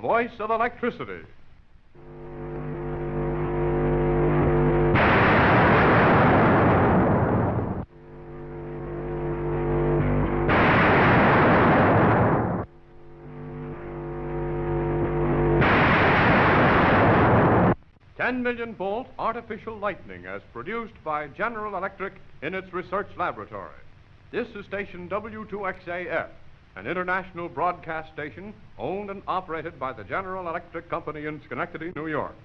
the voice of electricity. $10-million-volt artificial lightning as produced by General Electric in its research laboratory. This is station W2XAF, an international broadcast station owned and operated by the General Electric Company in Schenectady, New York.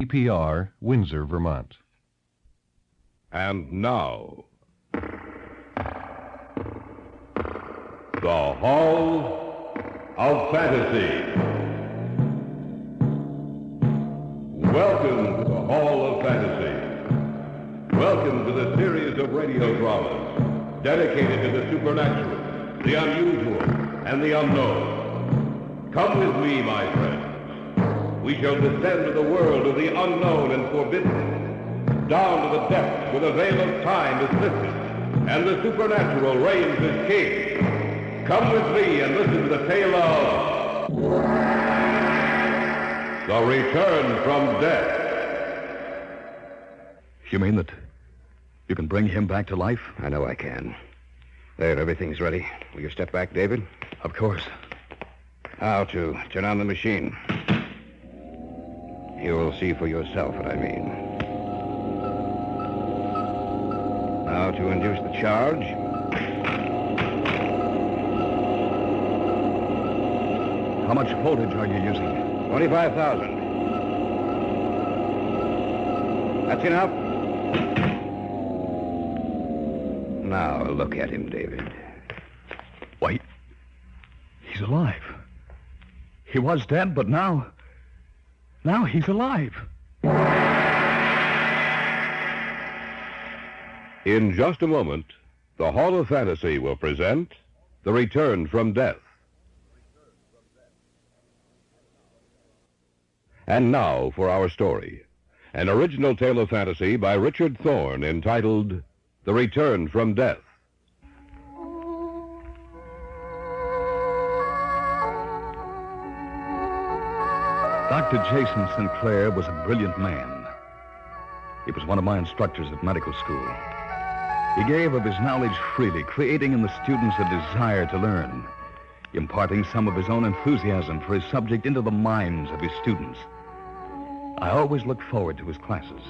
EPR, Windsor, Vermont. And now, the Hall of Fantasy. Welcome to the Hall of Fantasy. Welcome to the series of radio dramas dedicated to the supernatural, the unusual, and the unknown. Come with me, my friends. We shall descend to the world of the unknown and forbidden, down to the depths where the veil of time is lifted, and the supernatural reigns as king. Come with me and listen to the tale of The Return from Death. You mean that you can bring him back to life? I know I can. There, everything's ready. Will you step back, David? Of course. How to turn on the machine. You'll see for yourself what I mean. Now to induce the charge. How much voltage are you using? 25,000. That's enough. Now look at him, David. Wait. He's alive. He was dead, but now he's alive. In just a moment, the Hall of Fantasy will present The Return from Death. And now for our story. An original tale of fantasy by Richard Thorne entitled The Return from Death. Dr. Jason Sinclair was a brilliant man. He was one of my instructors at medical school. He gave of his knowledge freely, creating in the students a desire to learn, imparting some of his own enthusiasm for his subject into the minds of his students. I always looked forward to his classes.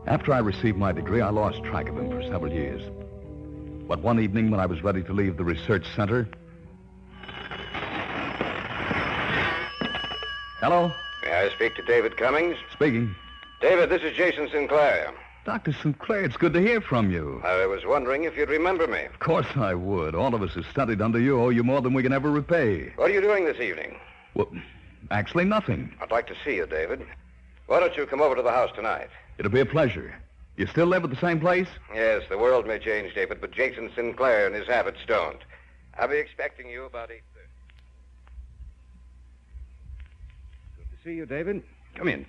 After I received my degree, I lost track of him for several years. But one evening when I was ready to leave the research center... Hello? May I speak to David Cummings? Speaking. David, this is Jason Sinclair. Dr. Sinclair, it's good to hear from you. I was wondering if you'd remember me. Of course I would. All of us who studied under you owe you more than we can ever repay. What are you doing this evening? Well, actually nothing. I'd like to see you, David. Why don't you come over to the house tonight? It'll be a pleasure. You still live at the same place? Yes, the world may change, David, but Jason Sinclair and his habits don't. I'll be expecting you about 8:30. Good to see you, David. Come in.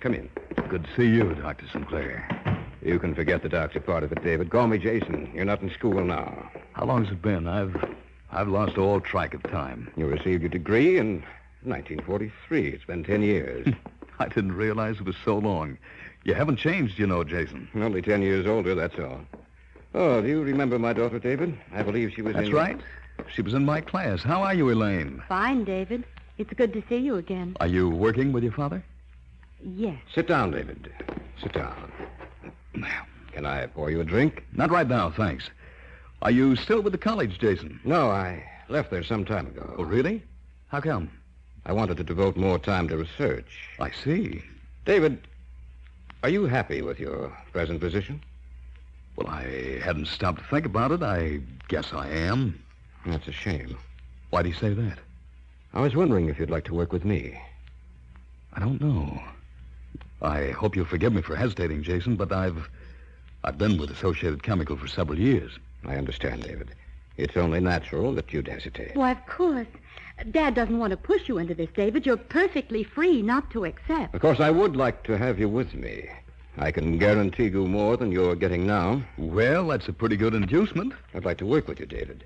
Good to see you, Dr. Sinclair. You can forget the doctor part of it, David. Call me Jason. You're not in school now. How long's it been? I've lost all track of time. You received your degree in 1943. It's been 10 years. I didn't realize it was so long. You haven't changed, you know, Jason. Only 10 years older, that's all. Oh, do you remember my daughter, David? I believe she was That's in... right. She was in my class. How are you, Elaine? Fine, David. It's good to see you again. Are you working with your father? Yes. Sit down, David. Sit down. Can I pour you a drink? Not right now, thanks. Are you still with the college, Jason? No, I left there some time ago. Oh, really? How come? I wanted to devote more time to research. I see. David, are you happy with your present position? Well, I hadn't stopped to think about it. I guess I am. That's a shame. Why do you say that? I was wondering if you'd like to work with me. I don't know. I hope you'll forgive me for hesitating, Jason, but I've been with Associated Chemical for several years. I understand, David. It's only natural that you'd hesitate. Why, of course. Dad doesn't want to push you into this, David. You're perfectly free not to accept. Of course, I would like to have you with me. I can guarantee you more than you're getting now. Well, that's a pretty good inducement. I'd like to work with you, David.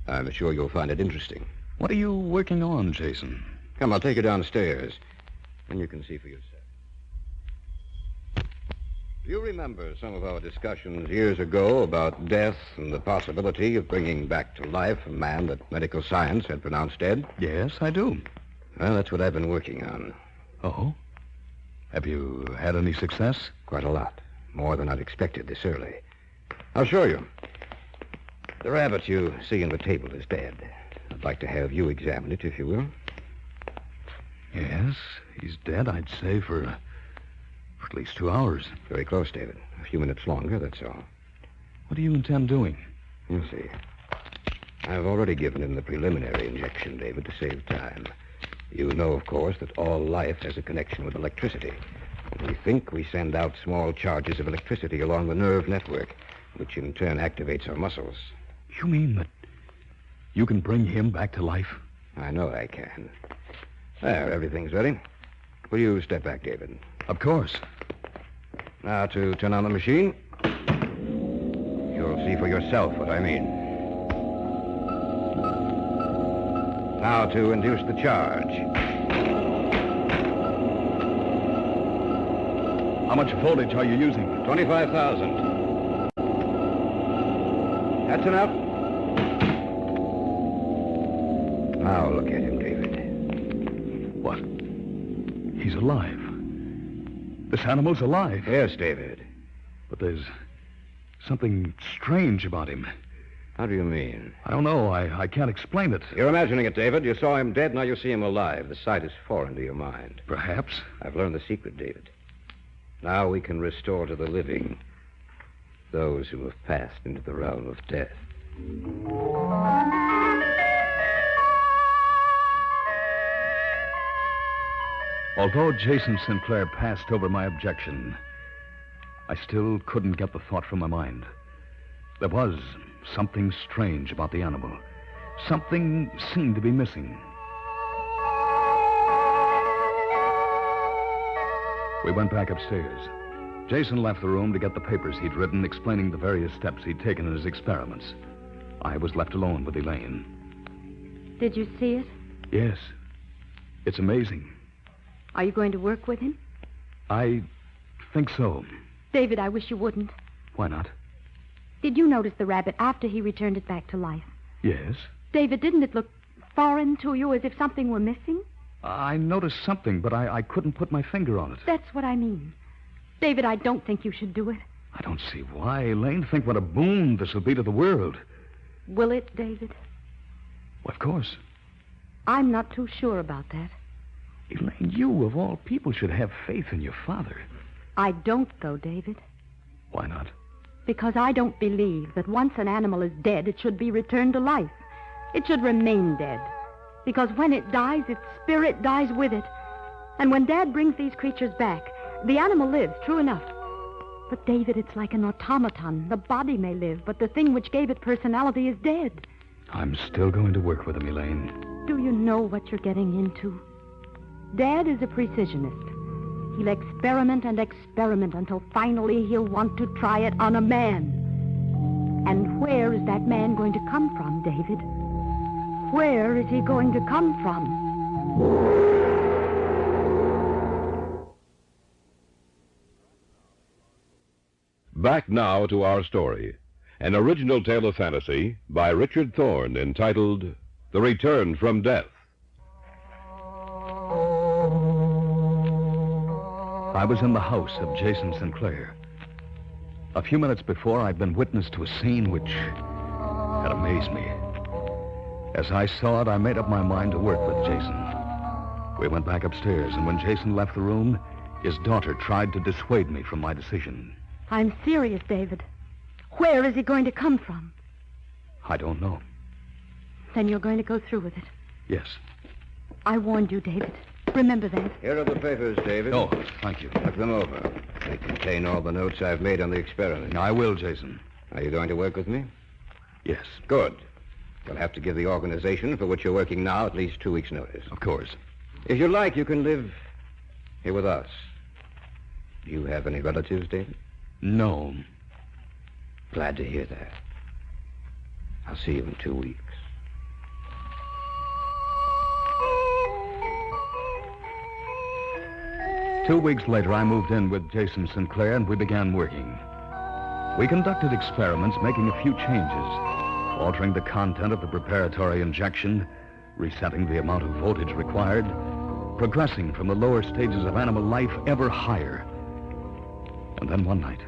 I'm sure you'll find it interesting. What are you working on, Jason? Come, I'll take you downstairs, and you can see for yourself. Do you remember some of our discussions years ago about death and the possibility of bringing back to life a man that medical science had pronounced dead? Yes, I do. Well, that's what I've been working on. Oh? Have you had any success? Quite a lot. More than I'd expected this early. I'll show you. The rabbit you see on the table is dead. I'd like to have you examine it, if you will. Yes, he's dead, I'd say, for at least 2 hours. Very close, David. A few minutes longer, that's all. What do you intend doing? You'll see. I've already given him the preliminary injection, David, to save time. You know, of course, that all life has a connection with electricity. And we think we send out small charges of electricity along the nerve network, which in turn activates our muscles. You mean that you can bring him back to life? I know I can. There, everything's ready. Will you step back, David? Of course. Now to turn on the machine. You'll see for yourself what I mean. Now to induce the charge. How much voltage are you using? 25,000. That's enough. Now look at him, David. What? He's alive. This animal's alive. Yes, David. But there's something strange about him. How do you mean? I don't know. I can't explain it. You're imagining it, David. You saw him dead, now you see him alive. The sight is foreign to your mind. Perhaps. I've learned the secret, David. Now we can restore to the living those who have passed into the realm of death. Although Jason Sinclair passed over my objection, I still couldn't get the thought from my mind. There was something strange about the animal. Something seemed to be missing. We went back upstairs. Jason left the room to get the papers he'd written explaining the various steps he'd taken in his experiments. I was left alone with Elaine. Did you see it? Yes. It's amazing. Are you going to work with him? I think so. David, I wish you wouldn't. Why not? Did you notice the rabbit after he returned it back to life? Yes. David, didn't it look foreign to you, as if something were missing? I noticed something, but I couldn't put my finger on it. That's what I mean. David, I don't think you should do it. I don't see why. Elaine, think what a boon this will be to the world. Will it, David? Well, of course. I'm not too sure about that. Elaine, you, of all people, should have faith in your father. I don't, though, David. Why not? Because I don't believe that once an animal is dead, it should be returned to life. It should remain dead. Because when it dies, its spirit dies with it. And when Dad brings these creatures back, the animal lives, true enough. But, David, it's like an automaton. The body may live, but the thing which gave it personality is dead. I'm still going to work with him, Elaine. Do you know what you're getting into? Dad is a precisionist. He'll experiment and experiment until finally he'll want to try it on a man. And where is that man going to come from, David? Where is he going to come from? Back now to our story. An original tale of fantasy by Richard Thorne entitled The Return from Death. I was in the house of Jason Sinclair. A few minutes before, I'd been witness to a scene which had amazed me. As I saw it, I made up my mind to work with Jason. We went back upstairs, and when Jason left the room, his daughter tried to dissuade me from my decision. I'm serious, David. Where is he going to come from? I don't know. Then you're going to go through with it. Yes. I warned you, David. Remember that. Here are the papers, David. Oh, thank you. Look them over. They contain all the notes I've made on the experiment. I will, Jason. Are you going to work with me? Yes. Good. You'll have to give the organization for which you're working now at least 2 weeks' notice. Of course. If you like, you can live here with us. Do you have any relatives, David? No. Glad to hear that. I'll see you in 2 weeks. Two weeks later, I moved in with Jason Sinclair, and we began working. We conducted experiments, making a few changes, altering the content of the preparatory injection, resetting the amount of voltage required, progressing from the lower stages of animal life ever higher. And then one night,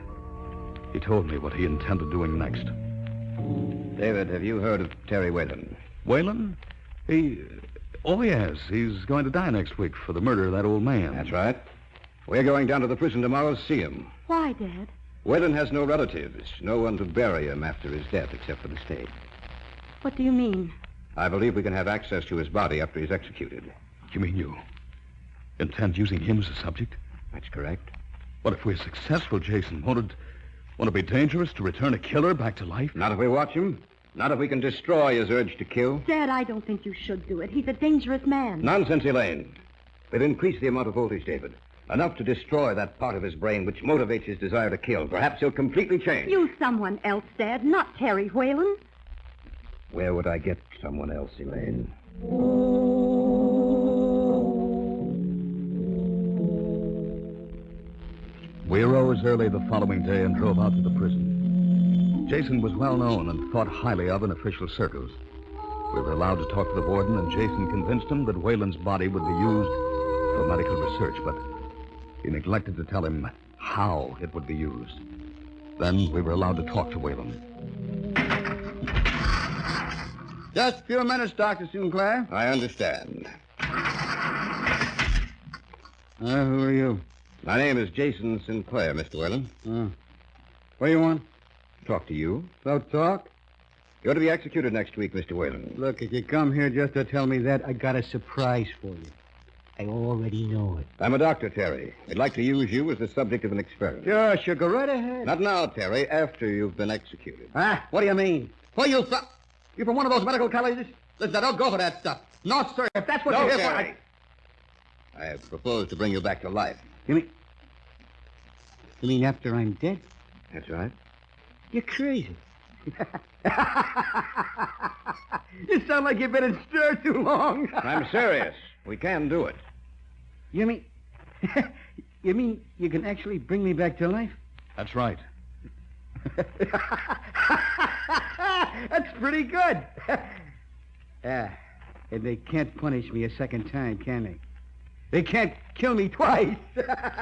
he told me what he intended doing next. David, have you heard of Terry Whalen? Whalen? Oh, yes. He's going to die next week for the murder of that old man. That's right. We're going down to the prison tomorrow to see him. Why, Dad? Whalen has no relatives, no one to bury him after his death except for the state. What do you mean? I believe we can have access to his body after he's executed. You mean you intend using him as a subject? That's correct. What if we're successful, Jason? Won't it be dangerous to return a killer back to life? Not if we watch him. Not if we can destroy his urge to kill. Dad, I don't think you should do it. He's a dangerous man. Nonsense, Elaine. We'll increase the amount of voltage, David. Enough to destroy that part of his brain which motivates his desire to kill. Perhaps he'll completely change. Use someone else, Dad, not Terry Whalen. Where would I get someone else, Elaine? We arose early the following day and drove out to the prison. Jason was well known and thought highly of in official circles. We were allowed to talk to the warden, and Jason convinced him that Whalen's body would be used for medical research, but he neglected to tell him how it would be used. Then we were allowed to talk to Whalen. Just a few minutes, Dr. Sinclair. I understand. Who are you? My name is Jason Sinclair, Mr. Whalen. What do you want? Talk to you. So talk? You're to be executed next week, Mr. Whalen. Look, if you come here just to tell me that, I got a surprise for you. I already know it. I'm a doctor, Terry. I'd like to use you as the subject of an experiment. Sure, go right ahead. Not now, Terry, after you've been executed. What do you mean? Where you from? You from one of those medical colleges? Listen, I don't go for that stuff. No, sir. If that's what No, you're here Terry. for, I propose to bring you back to life. You mean after I'm dead? That's right. You're crazy. You sound like you've been in stir too long. I'm serious. We can do it. You mean... you mean you can actually bring me back to life? That's right. That's pretty good. And they can't punish me a second time, can they? They can't kill me twice.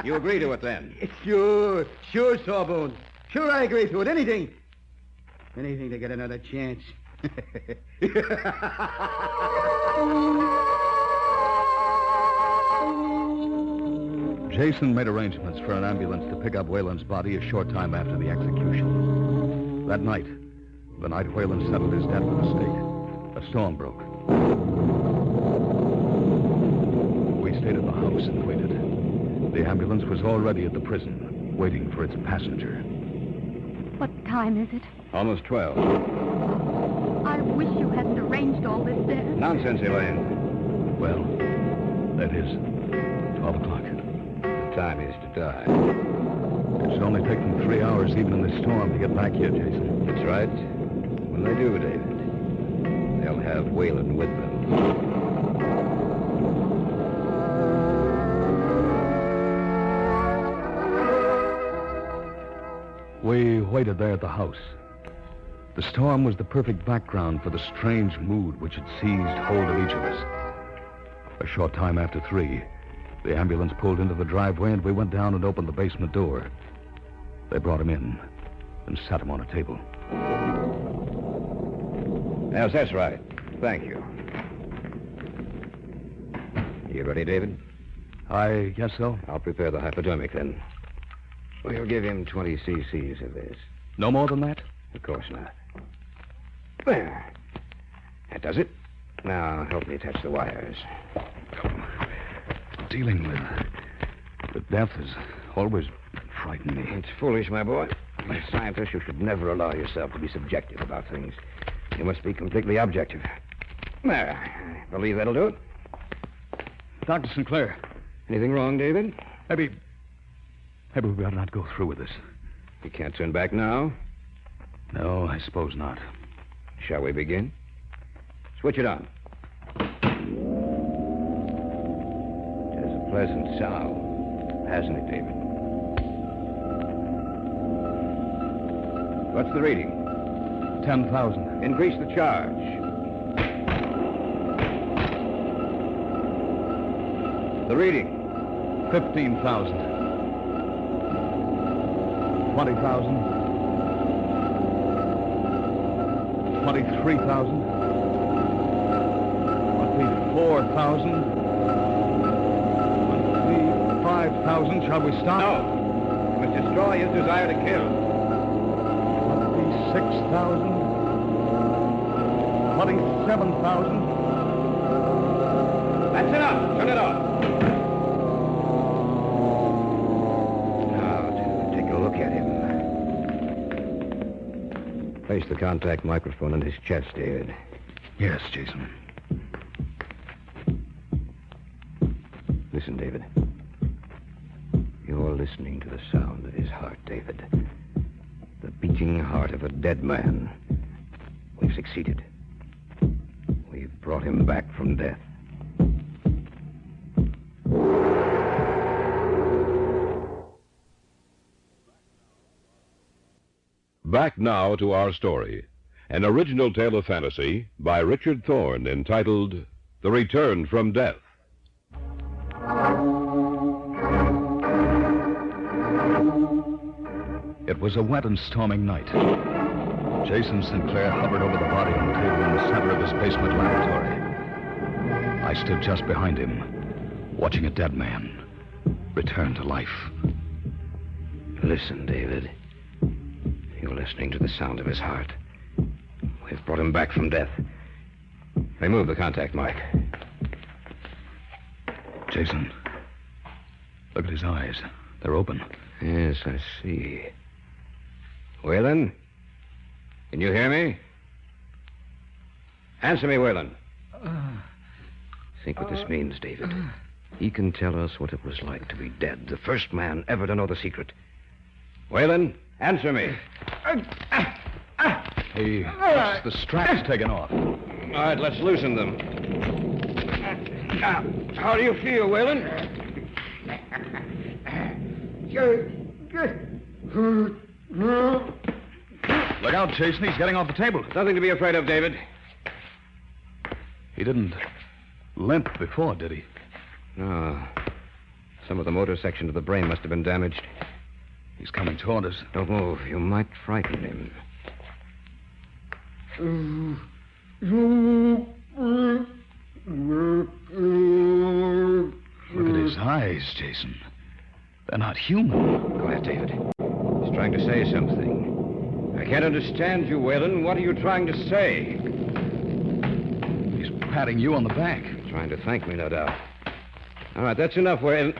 You agree to it, then? Sure, Sawbones. Sure, I agree to it. Anything to get another chance. Jason made arrangements for an ambulance to pick up Whalen's body a short time after the execution. That night, the night Whalen settled his death with a stake, a storm broke. We stayed at the house and waited. The ambulance was already at the prison, waiting for its passenger. What time is it? Almost 12. I wish you hadn't arranged all this, Dad. Nonsense, Elaine. Well, that is 12 o'clock. The time is to die. It should only take them 3 hours, even in this storm, to get back here, Jason. That's right. When they do, David, they'll have Whalen with them. We waited there at the house. The storm was the perfect background for the strange mood which had seized hold of each of us. A short time after 3, the ambulance pulled into the driveway, and we went down and opened the basement door. They brought him in and sat him on a table. Yes, that's right. Thank you. You ready, David? I guess so. I'll prepare the hypodermic, then. We'll give him 20 cc's of this. No more than that? Of course not. There. That does it. Now, help me attach the wires. Dealing with death has always frightened me. It's foolish, my boy. As a scientist, you should never allow yourself to be subjective about things. You must be completely objective. There. I believe that'll do it. Dr. Sinclair. Anything wrong, David? Maybe we better not go through with this. You can't turn back now. No, I suppose not. Shall we begin? Switch it on. It has a pleasant sound, hasn't it, David? What's the reading? 10,000. Increase the charge. The reading? 15,000. 20,000. 23,000. 24,000. 25,000. Shall we stop? No. You must destroy his desire to kill. 26,000. 27,000. That's enough. Turn it off. Place the contact microphone in his chest, David. Yes, Jason. Listen, David. You're listening to the sound of his heart, David. The beating heart of a dead man. We've succeeded. We've brought him back from death. Back now to our story. an original tale of fantasy by Richard Thorne entitled The Return from Death. It was a wet and storming night. Jason Sinclair hovered over the body on the table in the center of his basement laboratory. I stood just behind him, watching a dead man return to life. Listen, David. You're listening to the sound of his heart. We've brought him back from death. Remove the contact mark. Jason, look at his eyes. They're open. Yes, I see. Whalen? Can you hear me? Answer me, Whalen. Think what this means, David. He can tell us what it was like to be dead. The first man ever to know the secret. Whalen, answer me. The strap's taken off. All right, let's loosen them. How do you feel, Whalen? Look out, Jason. He's getting off the table. Nothing to be afraid of, David. He didn't limp before, did he? No. Some of the motor section of the brain must have been damaged. He's coming toward us. Don't move. You might frighten him. Look at his eyes, Jason. They're not human. Go ahead, David. He's trying to say something. I can't understand you, Whalen. What are you trying to say? He's patting you on the back. Trying to thank me, no doubt. All right, that's enough, Whalen.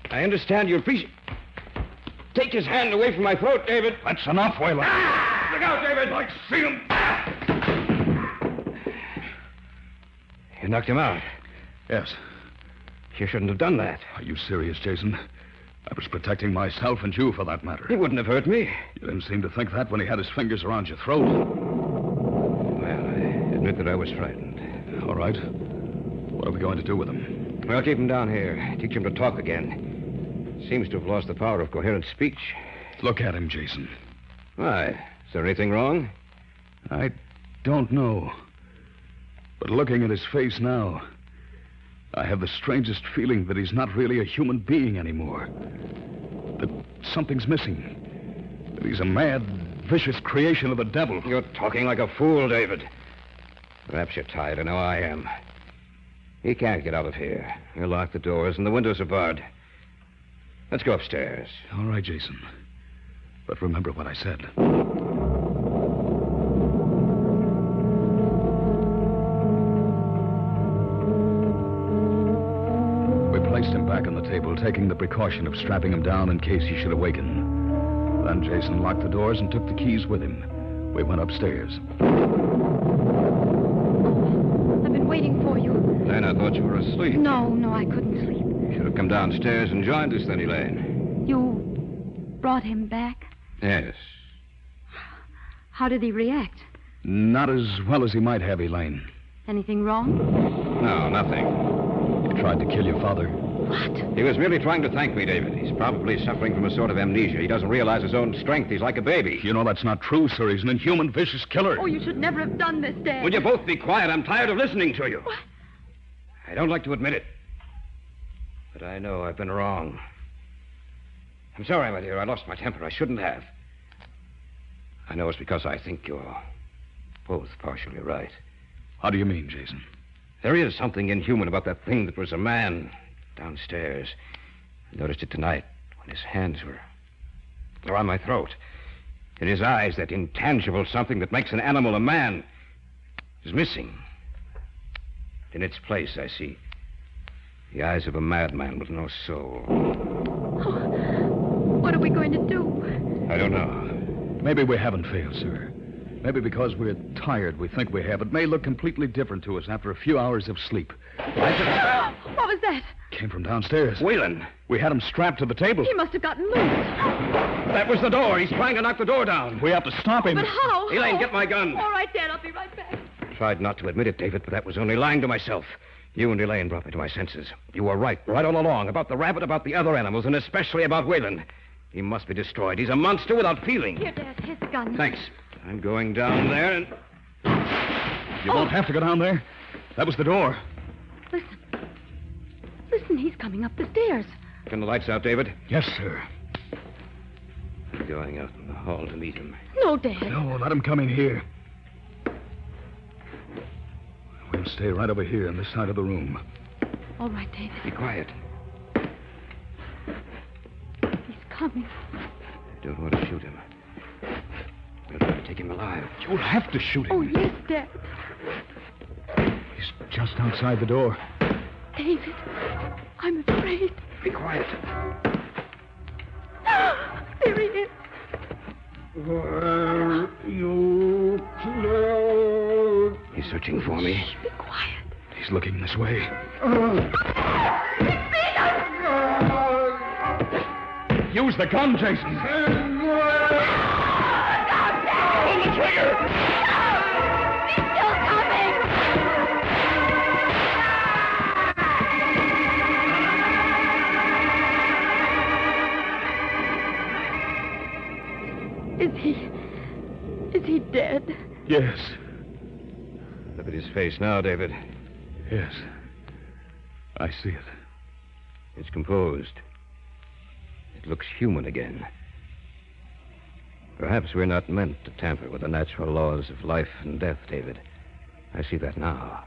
I understand you appreciate... Take his hand away from my throat, David. That's enough, Whalen. Look out, David. I see him. You knocked him out. Yes. You shouldn't have done that. Are you serious, Jason? I was protecting myself and you, for that matter. He wouldn't have hurt me. You didn't seem to think that when he had his fingers around your throat. Well, I admit that I was frightened. All right. What are we going to do with him? Well, keep him down here. Teach him to talk again. Seems to have lost the power of coherent speech. Look at him, Jason. Why? Is there anything wrong? I don't know. But looking at his face now, I have the strangest feeling that he's not really a human being anymore. That something's missing. That he's a mad, vicious creation of the devil. You're talking like a fool, David. Perhaps you're tired. I know I am. He can't get out of here. We'll lock the doors and the windows are barred. Let's go upstairs. All right, Jason. But remember what I said. We placed him back on the table, taking the precaution of strapping him down in case he should awaken. Then Jason locked the doors and took the keys with him. We went upstairs. I've been waiting for you. Then I thought you were asleep. No, I couldn't sleep. You should have come downstairs and joined us then, Elaine. You brought him back? Yes. How did he react? Not as well as he might have, Elaine. Anything wrong? No, nothing. He tried to kill your father. What? He was merely trying to thank me, David. He's probably suffering from a sort of amnesia. He doesn't realize his own strength. He's like a baby. You know that's not true, sir. He's an inhuman, vicious killer. Oh, you should never have done this, Dad. Will you both be quiet? I'm tired of listening to you. What? I don't like to admit it. But I know I've been wrong. I'm sorry, my dear. I lost my temper. I shouldn't have. I know it's because I think you're both partially right. How do you mean, Jason? There is something inhuman about that thing that was a man downstairs. I noticed it tonight when his hands were on my throat. In his eyes, that intangible something that makes an animal a man is missing. In its place, I see the eyes of a madman with no soul. Oh, what are we going to do? I don't know. Maybe we haven't failed, sir. Maybe because we're tired, we think we have. It may look completely different to us after a few hours of sleep. What was that? Came from downstairs. Whalen. We had him strapped to the table. He must have gotten loose. That was the door. He's trying to knock the door down. We have to stop him. But how? Elaine, get my gun. All right, Dad. I'll be right back. Tried not to admit it, David, but that was only lying to myself. You and Elaine brought me to my senses. You were right all along, about the rabbit, about the other animals, and especially about Whalen. He must be destroyed. He's a monster without feeling. Here, Dad. His gun. Thanks. I'm going down there and You won't have to go down there. That was the door. Listen. Listen, he's coming up the stairs. Turn the lights out, David. Yes, sir. I'm going out in the hall to meet him. No, Dad. No, let him come in here. We'll stay right over here on this side of the room. All right, David. Be quiet. He's coming. I don't want to shoot him. We'll try to take him alive. You'll have to shoot him. Oh, yes, Dad. He's just outside the door. David, I'm afraid. Be quiet. There he is. Where you close? He's searching for me. Be quiet. He's looking this way. Use the gun, Jason. Pull the trigger. He's still coming. Is he dead? Yes. Look at his face now, David. Yes. I see it. It's composed. It looks human again. Perhaps we're not meant to tamper with the natural laws of life and death, David. I see that now.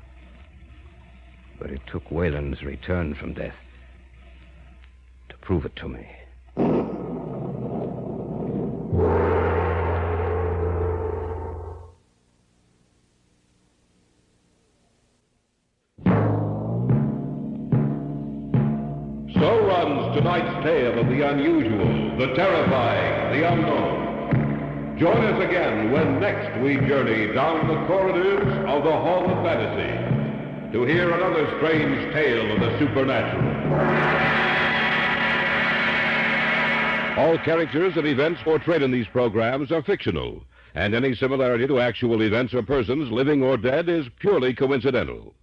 But it took Wayland's return from death to prove it to me. So runs tonight's tale of the unusual, the terrifying, the unknown. Join us again when next we journey down the corridors of the Hall of Fantasy to hear another strange tale of the supernatural. All characters and events portrayed in these programs are fictional, and any similarity to actual events or persons, living or dead, is purely coincidental.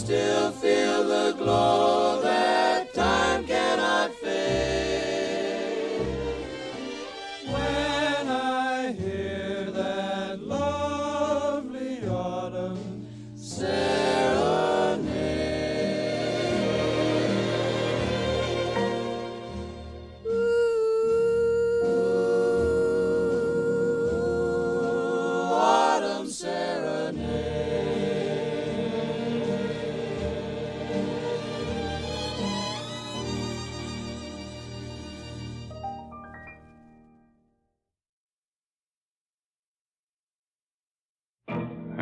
Still feel the glow that time cannot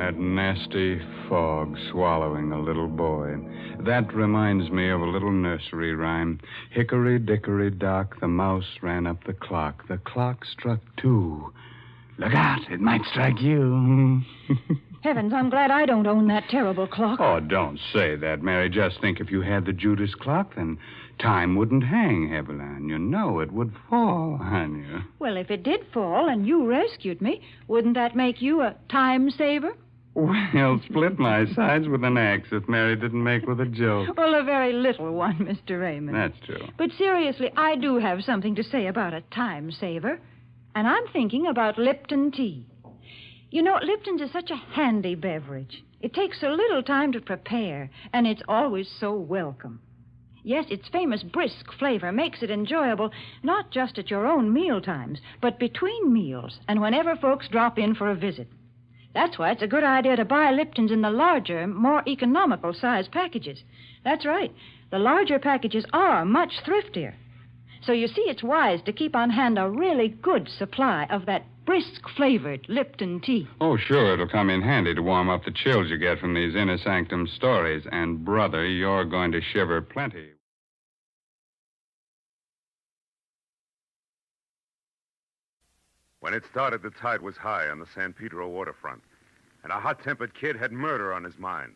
that nasty fog swallowing a little boy. That reminds me of a little nursery rhyme. Hickory dickory dock, the mouse ran up the clock. The clock struck 2. Look out, it might strike you. Heavens, I'm glad I don't own that terrible clock. Oh, don't say that, Mary. Just think if you had the Judas clock, then time wouldn't hang heavily on you. No, it would fall on you. Well, if it did fall and you rescued me, wouldn't that make you a time saver? Well, split my sides with an axe if Mary didn't make with a joke. Well, a very little one, Mr. Raymond. That's true. But seriously, I do have something to say about a time saver. And I'm thinking about Lipton tea. You know, Lipton's is such a handy beverage. It takes so little time to prepare, and it's always so welcome. Yes, its famous brisk flavor makes it enjoyable, not just at your own meal times, but between meals and whenever folks drop in for a visit. That's why it's a good idea to buy Lipton's in the larger, more economical size packages. That's right. The larger packages are much thriftier. So you see, it's wise to keep on hand a really good supply of that brisk-flavored Lipton tea. Oh, sure, it'll come in handy to warm up the chills you get from these inner sanctum stories. And, brother, you're going to shiver plenty. When it started, the tide was high on the San Pedro waterfront, and a hot-tempered kid had murder on his mind.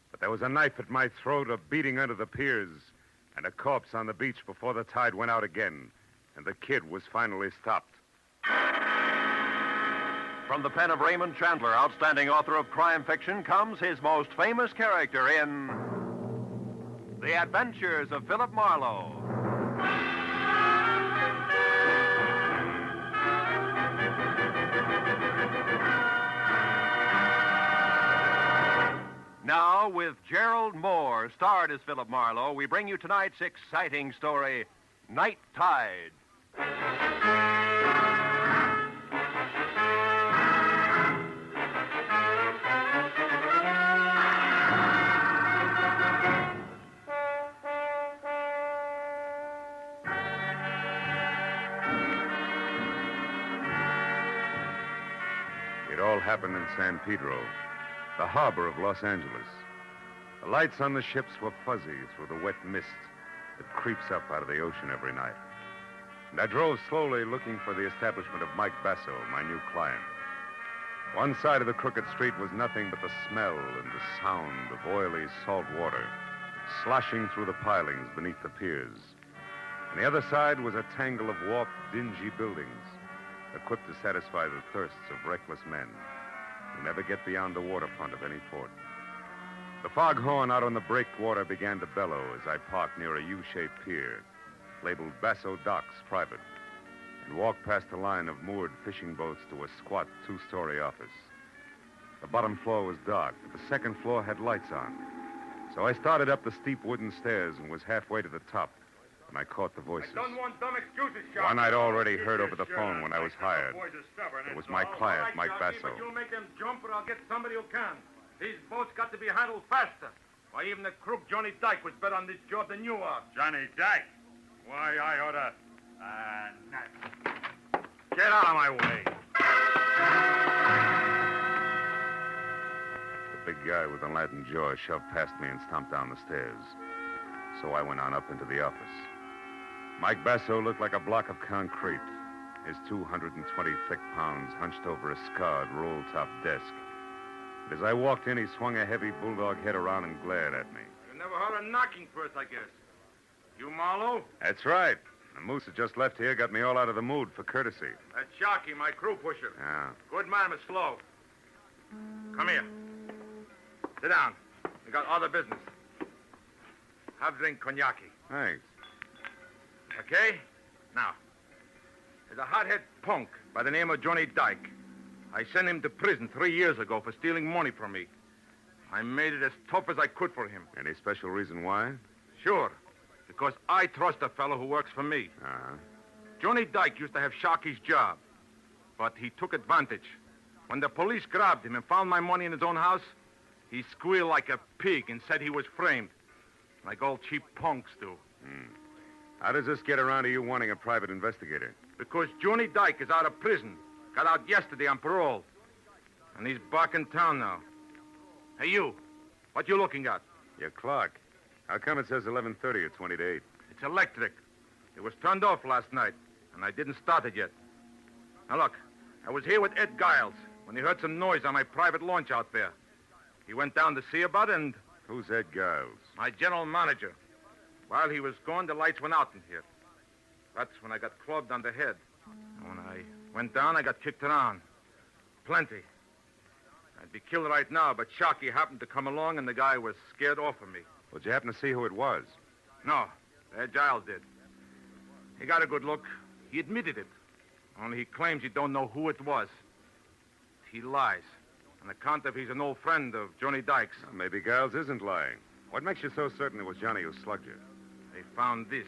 But there was a knife at my throat, a beating under the piers, and a corpse on the beach before the tide went out again, and the kid was finally stopped. From the pen of Raymond Chandler, outstanding author of crime fiction, comes his most famous character in The Adventures of Philip Marlowe. Now, with Gerald Moore, starred as Philip Marlowe, we bring you tonight's exciting story, Night Tide. It all happened in San Pedro, the harbor of Los Angeles. The lights on the ships were fuzzy through the wet mist that creeps up out of the ocean every night. And I drove slowly looking for the establishment of Mike Basso, my new client. One side of the crooked street was nothing but the smell and the sound of oily salt water sloshing through the pilings beneath the piers. On the other side was a tangle of warped, dingy buildings, equipped to satisfy the thirsts of reckless men who never get beyond the waterfront of any port. The foghorn out on the breakwater began to bellow as I parked near a U-shaped pier, labeled Basso Docks Private, and walked past a line of moored fishing boats to a squat two-story office. The bottom floor was dark, but the second floor had lights on. So I started up the steep wooden stairs and was halfway to the top when I caught the voices. I don't want dumb excuses, Sheriff. One I'd already heard over the phone when I was hired. It was my client, Mike Basso. But you'll make them jump, or I'll get somebody who can. These boats got to be handled faster. Why, even the crook Johnny Dyke was better on this job than you are. Johnny Dyke? Why, I oughta... Get out of my way. The big guy with the Latin jaw shoved past me and stomped down the stairs. So I went on up into the office. Mike Basso looked like a block of concrete, his 220 thick pounds hunched over a scarred, roll-top desk. But as I walked in, he swung a heavy bulldog head around and glared at me. You never heard of knocking first, I guess. You Marlowe? That's right. The moose that just left here got me all out of the mood for courtesy. That's Sharky, my crew pusher. Yeah. Good man, but slow. Come here. Sit down. We got other business. Have drink cognac. Thanks. Okay? Now, there's a hothead punk by the name of Johnny Dyke. I sent him to prison 3 years ago for stealing money from me. I made it as tough as I could for him. Any special reason why? Sure. Because I trust a fellow who works for me. Uh-huh. Johnny Dyke used to have Sharky's job, but he took advantage. When the police grabbed him and found my money in his own house, he squealed like a pig and said he was framed, like all cheap punks do. How does this get around to you wanting a private investigator? Because Johnny Dyke is out of prison. Got out yesterday on parole. And he's back in town now. Hey, you. What you looking at? Your clock. How come it says 11:30 at 20 to 8? It's electric. It was turned off last night, and I didn't start it yet. Now, look. I was here with Ed Giles when he heard some noise on my private launch out there. He went down to see about it, and... Who's Ed Giles? My general manager. While he was gone, the lights went out in here. That's when I got clubbed on the head. When I went down, I got kicked around. Plenty. I'd be killed right now, but Sharky happened to come along, and the guy was scared off of me. Well, did you happen to see who it was? No, Ed Giles did. He got a good look. He admitted it. Only he claims he don't know who it was. He lies. On account of he's an old friend of Johnny Dykes. Well, maybe Giles isn't lying. What makes you so certain it was Johnny who slugged you? They found this.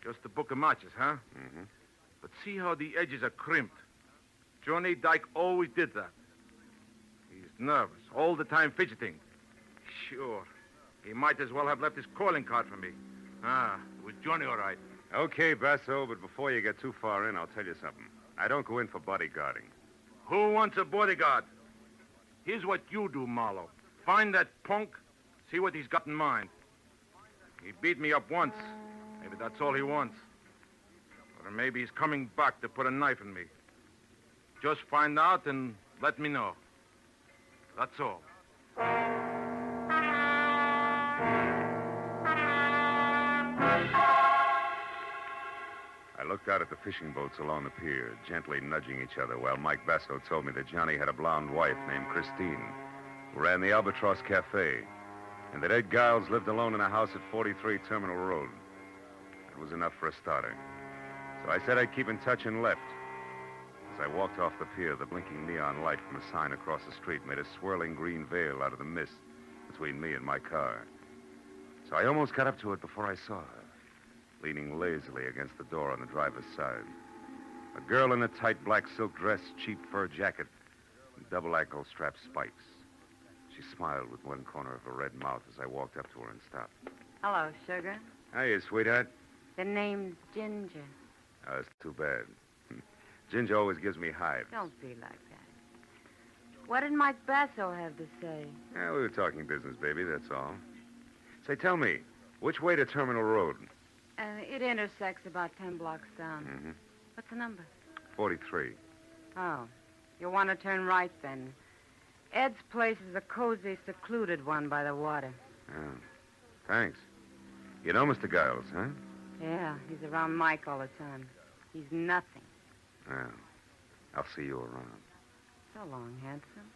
Just a book of matches, huh? Mm-hmm. But see how the edges are crimped. Johnny Dyke always did that. He's nervous, all the time fidgeting. Sure. He might as well have left his calling card for me. It was Johnny, all right. Okay, Basso, but before you get too far in, I'll tell you something. I don't go in for bodyguarding. Who wants a bodyguard? Here's what you do, Marlowe. Find that punk, see what he's got in mind. He beat me up once. Maybe that's all he wants. Or maybe he's coming back to put a knife in me. Just find out and let me know. That's all. I looked out at the fishing boats along the pier, gently nudging each other, while Mike Basso told me that Johnny had a blonde wife named Christine, who ran the Albatross Cafe, and that Ed Giles lived alone in a house at 43 Terminal Road. It was enough for a starter. So I said I'd keep in touch and left. As I walked off the pier, the blinking neon light from a sign across the street made a swirling green veil out of the mist between me and my car. So I almost got up to it before I saw her, leaning lazily against the door on the driver's side. A girl in a tight black silk dress, cheap fur jacket, and double ankle-strap spikes. She smiled with one corner of her red mouth as I walked up to her and stopped. Hello, sugar. Hiya, sweetheart. The name's Ginger. Oh, that's too bad. Ginger always gives me hives. Don't be like that. What did Mike Basso have to say? Yeah, we were talking business, baby, that's all. Say, tell me, which way to Terminal Road? It intersects about 10 blocks down. Mm-hmm. What's the number? 43. Oh, you'll want to turn right then. Ed's place is a cozy, secluded one by the water. Oh, thanks. You know Mr. Giles, huh? Yeah, he's around Mike all the time. He's nothing. Well, I'll see you around. So long, handsome.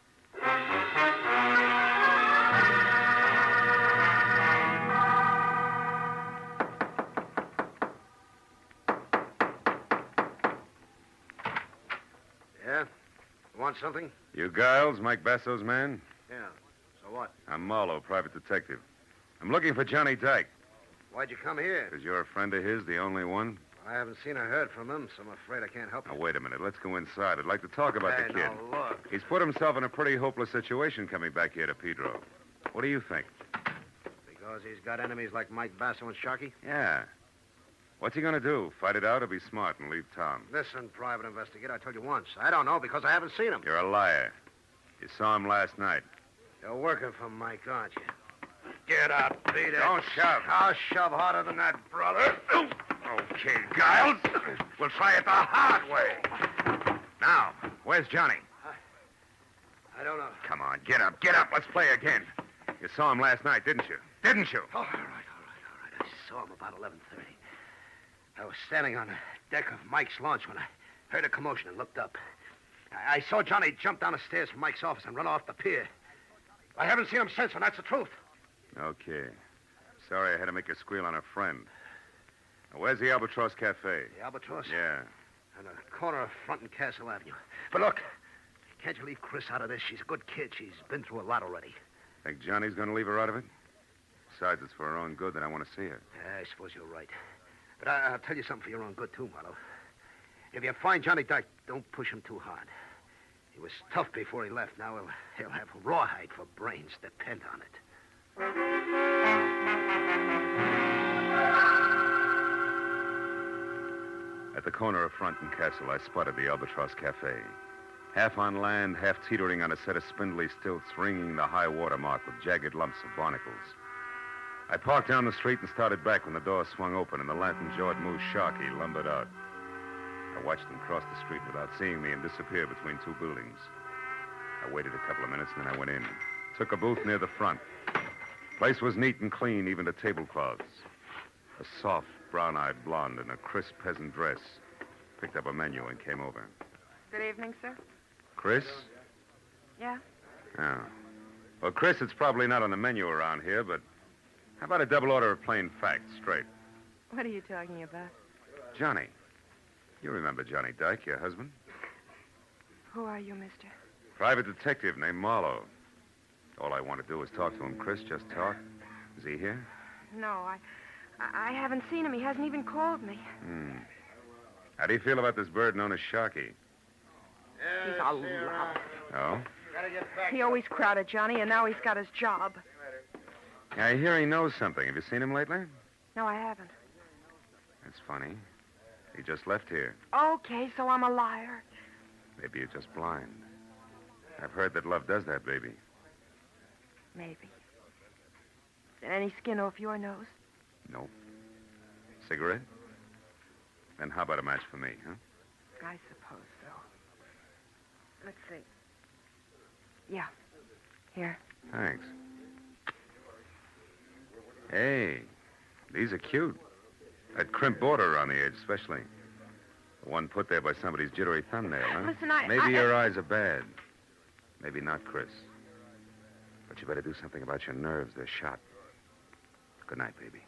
Yeah? Want something? You Giles, Mike Basso's man? Yeah. So what? I'm Marlowe, private detective. I'm looking for Johnny Dyke. Why'd you come here? Because you're a friend of his, the only one? I haven't seen or heard from him, so I'm afraid I can't help you. Now, wait a minute. Let's go inside. I'd like to talk about the kid. Now, look. He's put himself in a pretty hopeless situation coming back here to Pedro. What do you think? Because he's got enemies like Mike Basso and Sharky? Yeah. What's he going to do? Fight it out or be smart and leave town? Listen, private investigator, I told you once. I don't know because I haven't seen him. You're a liar. You saw him last night. You're working for Mike, aren't you? Get up, beat it. Don't shove. I'll shove harder than that, brother. Okay, Giles. We'll try it the hard way. Now, where's Johnny? I don't know. Come on, get up, get up. Let's play again. You saw him last night, didn't you? Didn't you? All right. I saw him about 11:30. I was standing on the deck of Mike's launch when I heard a commotion and looked up. I saw Johnny jump down the stairs from Mike's office and run off the pier. I haven't seen him since, and that's the truth. Okay. Sorry I had to make a squeal on a friend. Now, where's the Albatross Cafe? The Albatross? Yeah. On the corner of Front and Castle Avenue. But look, can't you leave Chris out of this? She's a good kid. She's been through a lot already. Think Johnny's going to leave her out of it? Besides, it's for her own good that I want to see her. I suppose you're right. But I'll tell you something for your own good, too, Marlowe. If you find Johnny Dyke, don't push him too hard. He was tough before he left. Now he'll have rawhide for brains. Depend on it. At the corner of Front and Castle, I spotted the Albatross Cafe. half on land, half teetering on a set of spindly stilts, ringing the high water mark with jagged lumps of barnacles. I parked down the street and started back when the door swung open and the lantern-jawed moose Sharky lumbered out. I watched him cross the street without seeing me and disappear between two buildings. I waited a couple of minutes and then I went in. Took a booth near the front. Place was neat and clean, even to tablecloths. A soft, brown-eyed blonde in a crisp peasant dress picked up a menu and came over. Good evening, sir. Chris? Yeah? Oh. Well, Chris, it's probably not on the menu around here, but how about a double order of plain facts, straight? What are you talking about? Johnny. You remember Johnny Dyke, your husband? Who are you, mister? Private detective named Marlowe. All I want to do is talk to him, Chris. Just talk. Is he here? No, I haven't seen him. He hasn't even called me. How do you feel about this bird known as Sharky? He's a lout. Oh? He always crowded Johnny, and now he's got his job. I hear he knows something. Have you seen him lately? No, I haven't. That's funny. He just left here. Okay, so I'm a liar. Maybe you're just blind. I've heard that love does that, baby. Maybe. Did any skin off your nose? Nope. Cigarette? Then how about a match for me, huh? I suppose so. Let's see. Yeah. Here. Thanks. Hey, these are cute. That crimp border around the edge, especially. The one put there by somebody's jittery thumbnail, huh? Listen, Maybe your eyes are bad. Maybe not, Chris. But you better do something about your nerves. They're shot. Good night, baby.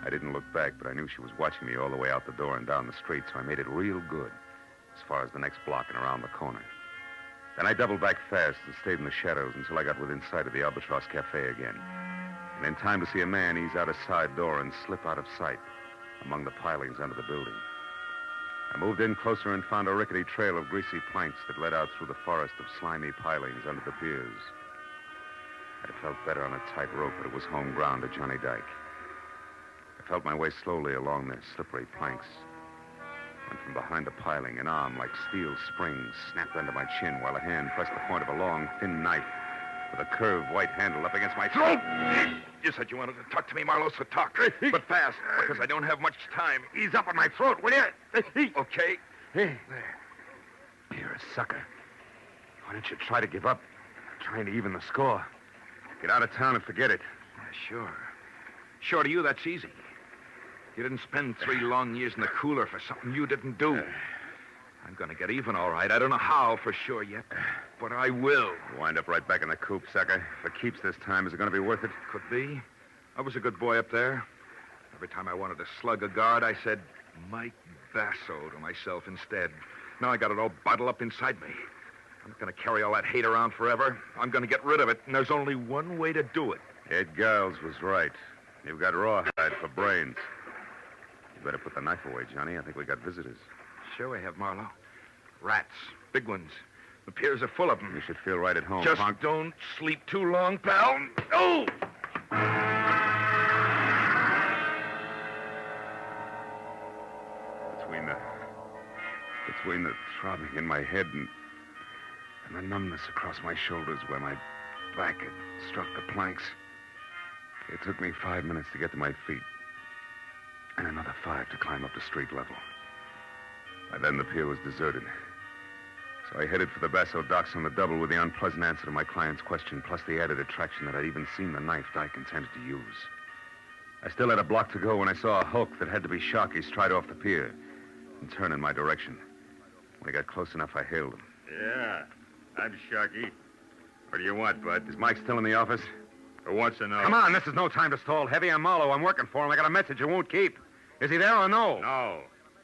I didn't look back, but I knew she was watching me all the way out the door and down the street, so I made it real good, as far as the next block and around the corner. Then I doubled back fast and stayed in the shadows until I got within sight of the Albatross Cafe again. And in time to see a man ease out a side door and slip out of sight among the pilings under the building. I moved in closer and found a rickety trail of greasy planks that led out through the forest of slimy pilings under the piers. I'd have felt better on a tight rope, but it was home ground to Johnny Dyke. I felt my way slowly along the slippery planks. And from behind a piling, an arm like steel springs snapped under my chin while a hand pressed the point of a long, thin knife with a curved white handle up against my throat. You said you wanted to talk to me, Marlowe, so talk. But fast, because I don't have much time. Ease up on my throat, will you? Okay. There. You're a sucker. Why don't you try to give up? Trying to even the score. Get out of town and forget it. Yeah, sure. Sure, to you, that's easy. You didn't spend 3 long years in the cooler for something you didn't do. I'm going to get even, all right. I don't know how for sure yet, but I will. You wind up right back in the coop, sucker. If it keeps this time, is it going to be worth it? Could be. I was a good boy up there. Every time I wanted to slug a guard, I said, Mike Basso to myself instead. Now I got it all bottled up inside me. I'm not going to carry all that hate around forever. I'm going to get rid of it, and there's only one way to do it. Ed Giles was right. You've got rawhide for brains. You better put the knife away, Johnny. I think we got visitors. Sure we have, Marlowe. Rats. Big ones. The piers are full of them. You should feel right at home, Just punk. don't sleep too long, pal. Oh! Between the throbbing in my head and the numbness across my shoulders where my back had struck the planks, it took me 5 minutes to get to my feet. And another 5 to climb up to street level. By then, the pier was deserted. So I headed for the Basso docks on the double with the unpleasant answer to my client's question, plus the added attraction that I'd even seen the knife Dyke intended to use. I still had a block to go when I saw a hulk that had to be Sharky stride off the pier and turn in my direction. When he got close enough, I hailed him. Yeah, I'm Sharky. What do you want, bud? Is Mike still in the office? Who wants to know? Come on, this is no time to stall. Heavy, I'm Marlowe. I'm working for him. I got a message you won't keep. Is he there or no? No.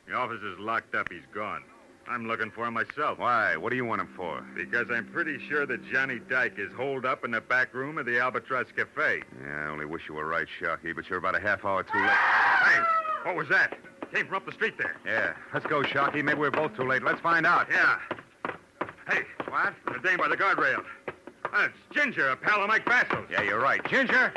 The office is locked up. He's gone. I'm looking for him myself. Why? What do you want him for? Because I'm pretty sure that Johnny Dyke is holed up in the back room of the Albatross Cafe. Yeah, I only wish you were right, Sharky, but you're about a half hour too late. Hey, what was that? Came from up the street there. Yeah. Let's go, Sharky. Maybe we're both too late. Let's find out. Yeah. Hey, what? The dame by the guardrail. It's Ginger, a pal of Mike Basso's. Yeah, you're right. Ginger!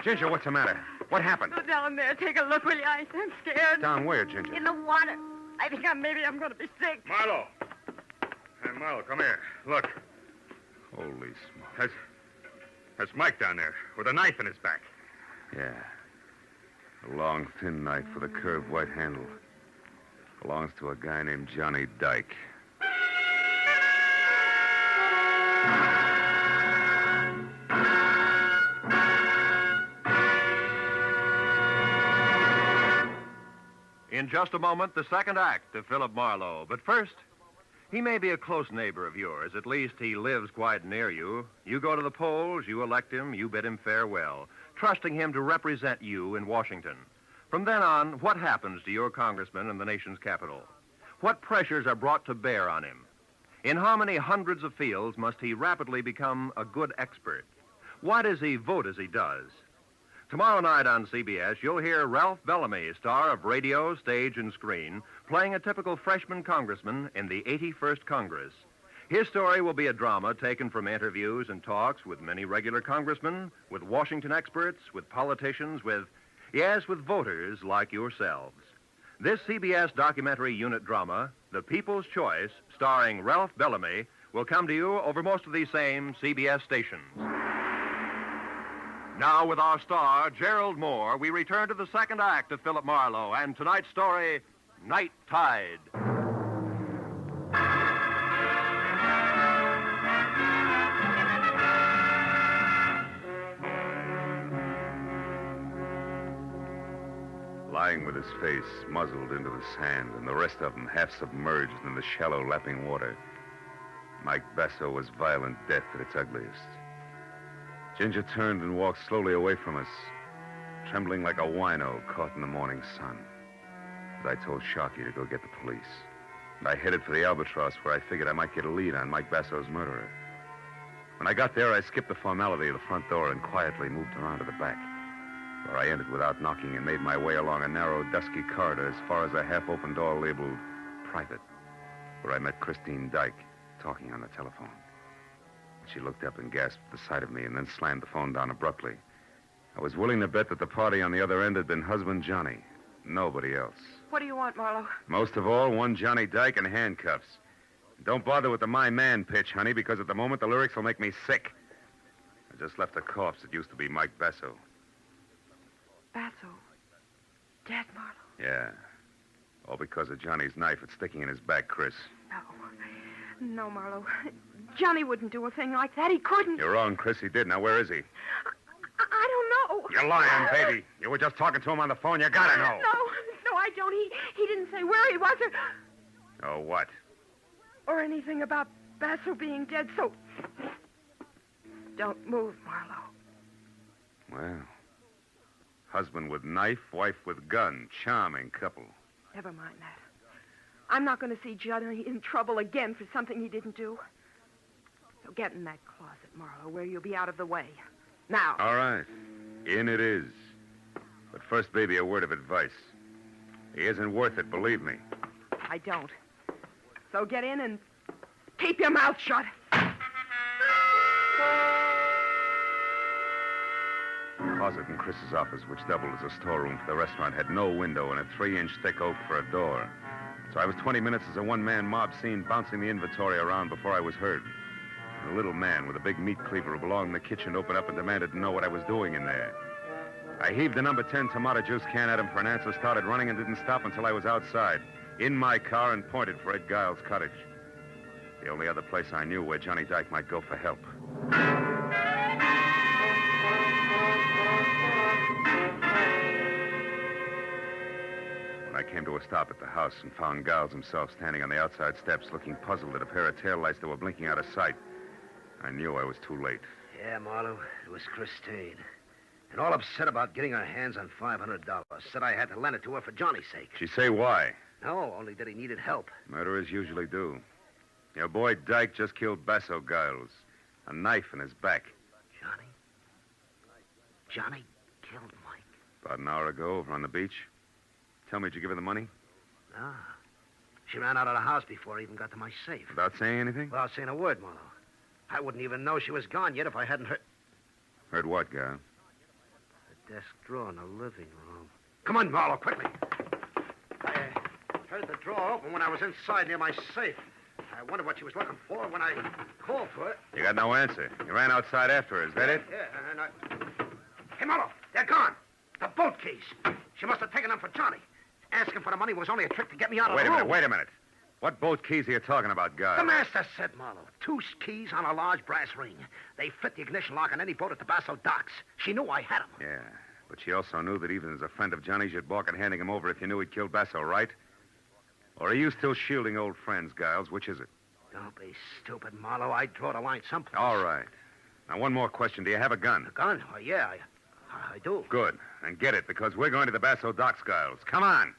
Ginger, what's the matter? What happened? Go down there. Take a look, will you? I'm scared. Down where, Ginger? In the water. I think maybe I'm going to be sick. Marlowe. Hey, Marlowe, come here. Look. Holy smoke. That's Mike down there with a knife in his back. Yeah. A long, thin knife with a curved white handle. Belongs to a guy named Johnny Dyke. In just a moment, the second act of Philip Marlowe. But first, he may be a close neighbor of yours. At least he lives quite near you. You go to the polls, you elect him, you bid him farewell, trusting him to represent you in Washington. From then on, what happens to your congressman in the nation's capital? What pressures are brought to bear on him? In how many hundreds of fields must he rapidly become a good expert? Why does he vote as he does? Tomorrow night on CBS, you'll hear Ralph Bellamy, star of radio, stage, and screen, playing a typical freshman congressman in the 81st Congress. His story will be a drama taken from interviews and talks with many regular congressmen, with Washington experts, with politicians, with voters like yourselves. This CBS documentary unit drama, The People's Choice, starring Ralph Bellamy, will come to you over most of these same CBS stations. Now, with our star, Gerald Moore, we return to the second act of Philip Marlowe and tonight's story, Night Tide. Lying with his face muzzled into the sand and the rest of him half submerged in the shallow, lapping water, Mike Basso was violent death at its ugliest. Ginger turned and walked slowly away from us, trembling like a wino caught in the morning sun. As I told Sharkey to go get the police. And I headed for the Albatross, where I figured I might get a lead on Mike Basso's murderer. When I got there, I skipped the formality of the front door and quietly moved around to the back, where I entered without knocking and made my way along a narrow, dusky corridor as far as a half-open door labeled Private, where I met Christine Dyke talking on the telephone. She looked up and gasped at the sight of me and then slammed the phone down abruptly. I was willing to bet that the party on the other end had been husband Johnny. Nobody else. What do you want, Marlowe? Most of all, one Johnny Dyke in handcuffs. Don't bother with the my man pitch, honey, because at the moment the lyrics will make me sick. I just left a corpse that used to be Mike Basso. Basso? Dead, Marlowe? Yeah. All because of Johnny's knife that's sticking in his back, Chris. No, Marlowe. Johnny wouldn't do a thing like that. He couldn't. You're wrong, Chris. He did. Now, where is he? I don't know. You're lying, baby. You were just talking to him on the phone. You gotta know. No, I don't. He didn't say where he was Oh, what? or anything about Basso being dead, so don't move, Marlowe. Well, husband with knife, wife with gun. Charming couple. Never mind that. I'm not going to see Johnny in trouble again for something he didn't do. So get in that closet, Marlowe, where you'll be out of the way. Now. All right. In it is. But first, baby, a word of advice. He isn't worth it, believe me. I don't. So get in and keep your mouth shut. The closet in Chris's office, which doubled as a storeroom for the restaurant, had no window and a 3-inch thick oak for a door. So I was 20 minutes as a one-man mob scene bouncing the inventory around before I was heard. And a little man with a big meat cleaver who belonged in the kitchen opened up and demanded to know what I was doing in there. I heaved the number 10 tomato juice can at him for an answer, started running, and didn't stop until I was outside, in my car, and pointed for Ed Giles' cottage. The only other place I knew where Johnny Dyke might go for help. When I came to a stop at the house and found Giles himself standing on the outside steps looking puzzled at a pair of taillights that were blinking out of sight, I knew I was too late. Yeah, Marlowe, it was Christine. And all upset about getting her hands on $500. Said I had to lend it to her for Johnny's sake. She say why? No, only that he needed help. Murderers usually do. Your boy Dyke just killed Basso Giles. A knife in his back. Johnny killed Mike. About an hour ago, over on the beach. Tell me, did you give her the money? Ah. She ran out of the house before I even got to my safe. Without saying anything? Without saying a word, Marlowe. I wouldn't even know she was gone yet if I hadn't heard... Heard what, Guy? desk drawer in the living room. Come on, Marlowe, quickly. I heard the drawer open when I was inside near my safe. I wondered what she was looking for when I called for it. You got no answer. You ran outside after her. Is that it? Yeah, and I... Hey, Marlowe, they're gone. The boat keys. She must have taken them for Johnny. Asking for the money was only a trick to get me out of the room. Wait a minute. What boat keys are you talking about, Guy? The master said, Marlowe. 2 keys on a large brass ring. They fit the ignition lock on any boat at the Basso docks. She knew I had them. Yeah, but she also knew that even as a friend of Johnny's, you'd balk at handing him over if you knew he'd killed Basso, right? Or are you still shielding old friends, Giles? Which is it? Don't be stupid, Marlowe. I'd draw the line someplace. All right. Now, one more question. Do you have a gun? A gun? Oh, yeah, I do. Good. And get it, because we're going to the Basso docks, Giles. Come on.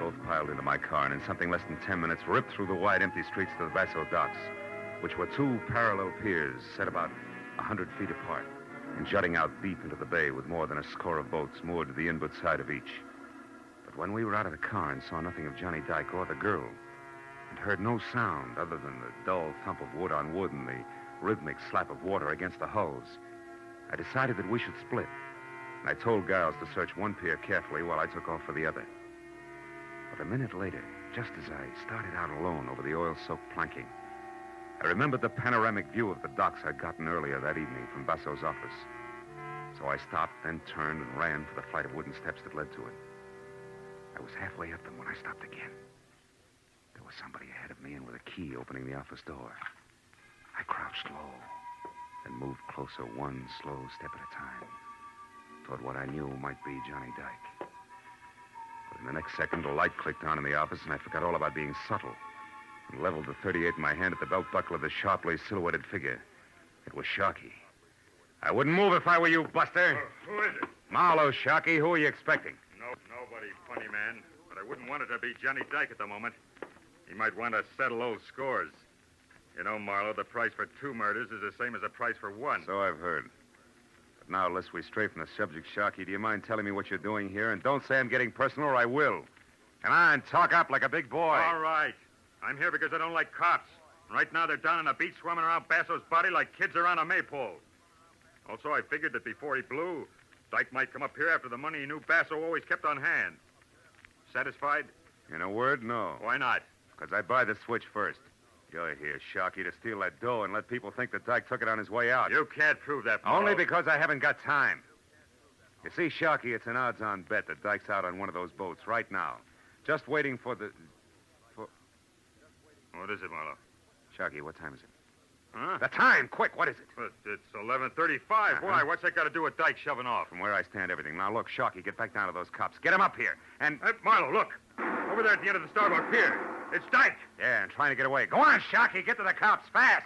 Both piled into my car, and in something less than 10 minutes, ripped through the wide, empty streets to the Basso docks, which were 2 parallel piers set about 100 feet apart and jutting out deep into the bay with more than a score of boats moored to the inboard side of each. But when we were out of the car and saw nothing of Johnny Dyke or the girl, and heard no sound other than the dull thump of wood on wood and the rhythmic slap of water against the hulls, I decided that we should split. And I told Giles to search one pier carefully while I took off for the other. But a minute later, just as I started out alone over the oil-soaked planking, I remembered the panoramic view of the docks I'd gotten earlier that evening from Basso's office. So I stopped, then turned and ran for the flight of wooden steps that led to it. I was halfway up them when I stopped again. There was somebody ahead of me and with a key opening the office door. I crouched low and moved closer one slow step at a time toward what I knew might be Johnny Dyke. But in the next second, a light clicked on in the office, and I forgot all about being subtle and leveled the .38 in my hand at the belt buckle of the sharply silhouetted figure. It was Sharkey. I wouldn't move if I were you, Buster. Who is it? Marlowe, Sharkey. Who are you expecting? Nobody, funny man. But I wouldn't want it to be Johnny Dyke at the moment. He might want to settle old scores. You know, Marlowe, the price for 2 murders is the same as the price for 1. So I've heard. But now, lest we stray from the subject, Sharkey, do you mind telling me what you're doing here? And don't say I'm getting personal or I will. Come on, talk up like a big boy. All right. I'm here because I don't like cops. Right now, they're down on a beach swimming around Basso's body like kids around a maypole. Also, I figured that before he blew, Dyke might come up here after the money he knew Basso always kept on hand. Satisfied? In a word, no. Why not? Because I buy the switch first. You're here, Sharkey, to steal that dough and let people think that Dyke took it on his way out. You can't prove that, Marlowe. Only because I haven't got time. You see, Sharkey, it's an odds-on bet that Dyke's out on one of those boats right now. Just waiting for the... What is it, Marlowe? Sharkey, what time is it? Huh? The time! Quick, what is it? But it's 11:35. Why? What's that got to do with Dyke shoving off? From where I stand, everything. Now, look, Sharkey, get back down to those cops. Get them up here. And... Hey, Marlowe, look. Over there at the end of the starboard pier. It's Dyke. Yeah, and trying to get away. Go on, Sharkey. Get to the cops. Fast.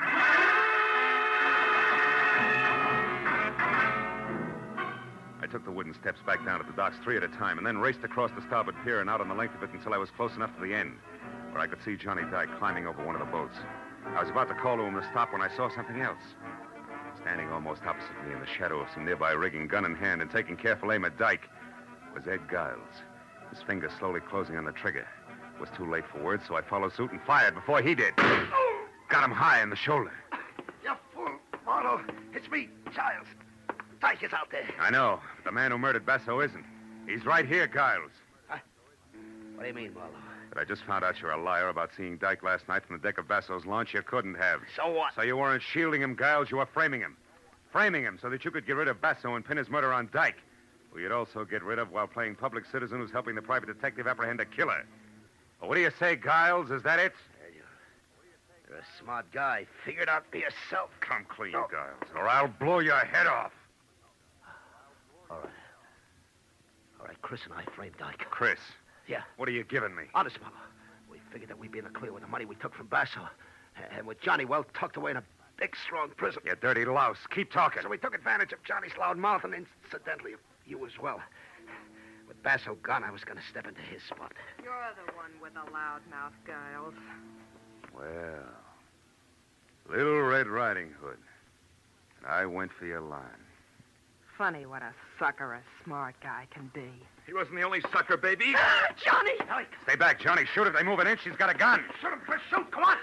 I took the wooden steps back down to the docks 3 at a time and then raced across the starboard pier and out on the length of it until I was close enough to the end, where I could see Johnny Dyke climbing over one of the boats. I was about to call to him to stop when I saw something else. Standing almost opposite me in the shadow of some nearby rigging, gun in hand and taking careful aim at Dyke, was Ed Giles, his finger slowly closing on the trigger. It was too late for words, so I followed suit and fired before he did. Got him high in the shoulder. You fool, Marlowe. It's me, Giles. Dyke is out there. I know. But the man who murdered Basso isn't. He's right here, Giles. What do you mean, Marlowe? But I just found out you're a liar about seeing Dyke last night from the deck of Basso's launch. You couldn't have. So what? So you weren't shielding him, Giles. You were framing him. Framing him so that you could get rid of Basso and pin his murder on Dyke, who you'd also get rid of while playing public citizen who's helping the private detective apprehend a killer. Well, what do you say, Giles? Is that it? You're a smart guy. Figure it out for yourself. Come clean, Giles, or I'll blow your head off. All right, Chris and I framed Dyke. Chris? Yeah. What are you giving me? Honest, Marlowe. We figured that we'd be in the clear with the money we took from Basso. And with Johnny well tucked away in a big, strong prison. You dirty louse. Keep talking. So we took advantage of Johnny's loud mouth and incidentally, you as well. With Basso gone, I was going to step into his spot. You're the one with the loud mouth, Giles. Well, Little Red Riding Hood. And I went for your line. Funny what a sucker a smart guy can be. He wasn't the only sucker, baby. Johnny! Stay back, Johnny. Shoot if they move an inch. He's got a gun. Shoot him, Chris. Shoot. Come on.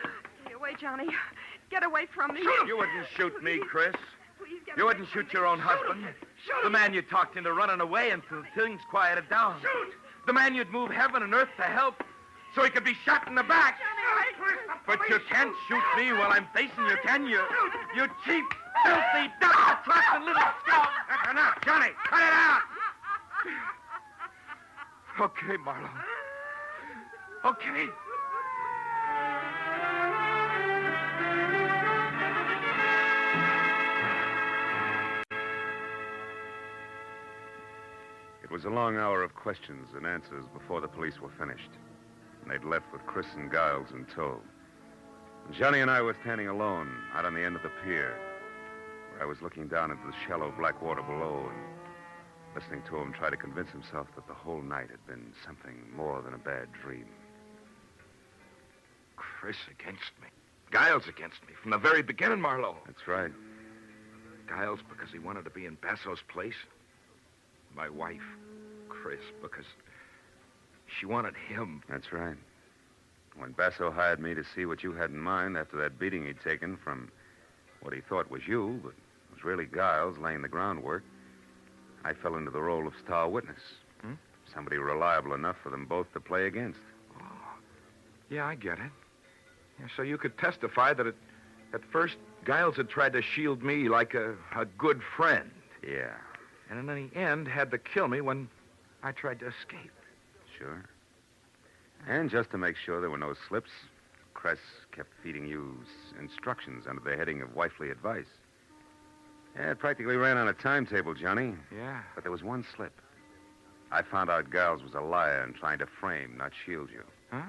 Get away, Johnny. Get away from me. You wouldn't shoot me, Chris. Please get You away wouldn't from shoot me. your own husband. The man you talked into running away until things quieted down. Shoot! The man you'd move heaven and earth to help so he could be shot in the back. But you can't shoot me while I'm facing you, can you? You cheap, filthy, double-trusting little scout. That's enough. Johnny, cut it out. Okay, Marlowe. Okay. It was a long hour of questions and answers before the police were finished. And they'd left with Chris and Giles in tow. And Johnny and I were standing alone out on the end of the pier, where I was looking down into the shallow black water below and listening to him try to convince himself that the whole night had been something more than a bad dream. Chris against me. Giles against me from the very beginning, Marlowe. That's right. Giles because he wanted to be in Basso's place. My wife, Chris, because she wanted him. That's right. When Basso hired me to see what you had in mind after that beating he'd taken from what he thought was you, but was really Giles laying the groundwork, I fell into the role of star witness. Somebody reliable enough for them both to play against. Oh, yeah, I get it. Yeah, so you could testify that at first Giles had tried to shield me like a good friend. Yeah. And in the end had to kill me when I tried to escape. Sure. And just to make sure there were no slips, Cress kept feeding you instructions under the heading of wifely advice. Yeah, it practically ran on a timetable, Johnny. Yeah. But there was one slip. I found out Giles was a liar and trying to frame, not shield you. Huh?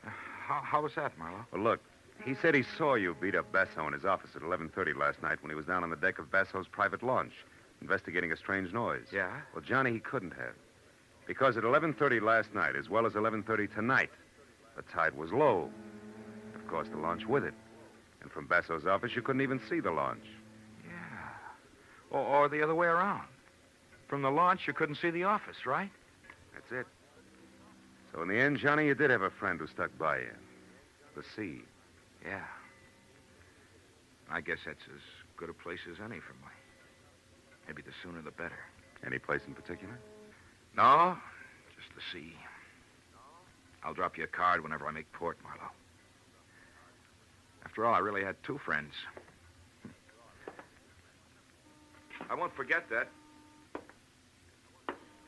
How was that, Marlowe? Well, look, he said he saw you beat up Basso in his office at 11:30 last night when he was down on the deck of Basso's private launch, investigating a strange noise. Yeah? Well, Johnny, he couldn't have. Because at 11:30 last night, as well as 11:30 tonight, the tide was low. Of course, the launch with it. And from Basso's office, you couldn't even see the launch. Yeah. Or the other way around. From the launch, you couldn't see the office, right? That's it. So in the end, Johnny, you did have a friend who stuck by you. The sea. Yeah. I guess that's as good a place as any for me. Maybe the sooner the better. Any place in particular? No, just the sea. I'll drop you a card whenever I make port, Marlowe. After all, I really had two friends. I won't forget that.